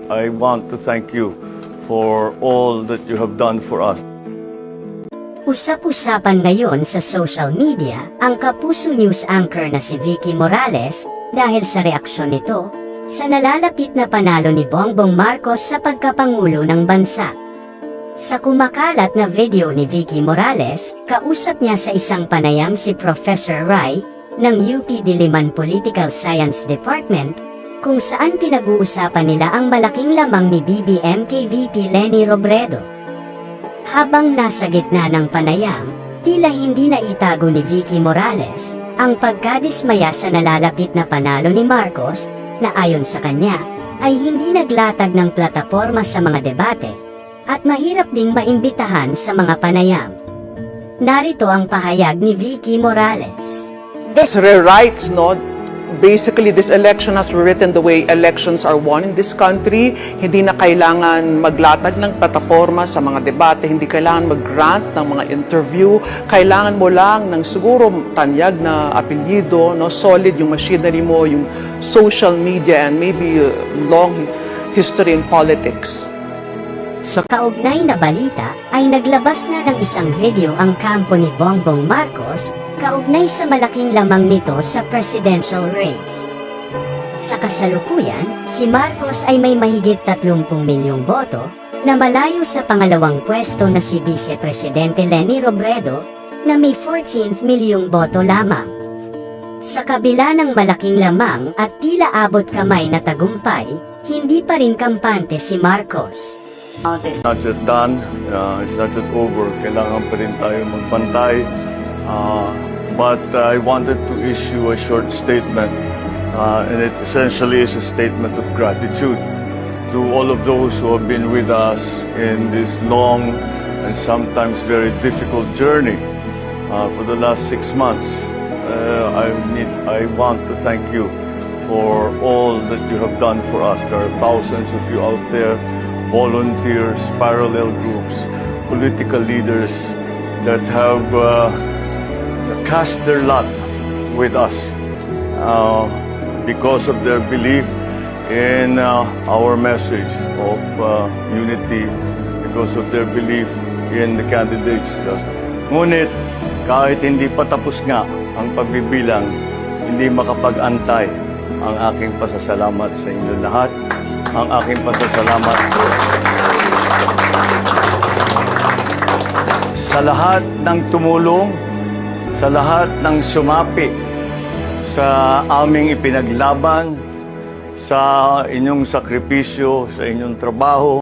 I want to thank you for all that you have done for us. Usap-usapan ngayon sa social media ang kapuso news anchor na si Vicky Morales dahil sa reaksyon nito sa nalalapit na panalo ni Bongbong Marcos sa pagkapangulo ng bansa. Sa kumakalat na video ni Vicky Morales, kausap niya sa isang panayam si Professor Rai ng UP Diliman Political Science Department kung saan pinag-uusapan nila ang malaking lamang ni BBM kay VP Leni Robredo. Habang nasa gitna ng panayam, tila hindi na itago ni Vicky Morales ang pagkadismaya sa nalalapit na panalo ni Marcos na ayon sa kanya ay hindi naglatag ng plataporma sa mga debate at mahirap ding maimbitahan sa mga panayam. Narito ang pahayag ni Vicky Morales. This rewrites, no? Basically, this election has rewritten the way elections are won in this country. Hindi na kailangan maglatag ng plataforma sa mga debate, hindi kailangan mag-grant ng mga interview. Kailangan mo lang ng siguro tanyag na apelyido, no? Solid yung machinery mo, yung social media, and maybe long history in politics. Sa kaugnay na balita ay naglabas na ng isang video ang kampo ni Bongbong Marcos kaugnay sa malaking lamang nito sa presidential race. Sa kasalukuyan, si Marcos ay may mahigit 30 milyong boto na malayo sa pangalawang pwesto na si Vice Presidente Leni Robredo na may 14 milyong boto lamang. Sa kabila ng malaking lamang at tila abot kamay na tagumpay, hindi pa rin kampante si Marcos. It's not yet done, it's not yet over. Kailangan pa rin tayo magpantay. But I wanted to issue a short statement, and it essentially is a statement of gratitude to all of those who have been with us in this long and sometimes very difficult journey for the last 6 months. I want to thank you for all that you have done for us. There are thousands of you out there, volunteers, parallel groups, political leaders that have cast their lot with us because of their belief in our message of unity, because of their belief in the candidates. Ngunit kahit hindi pa tapos nga ang pagbibilang, hindi makapag-antay ang aking pasasalamat sa inyo lahat. Ang aking pasasalamat sa lahat ng tumulong, sa lahat ng sumapi sa aming ipinaglaban, sa inyong sakripisyo, sa inyong trabaho.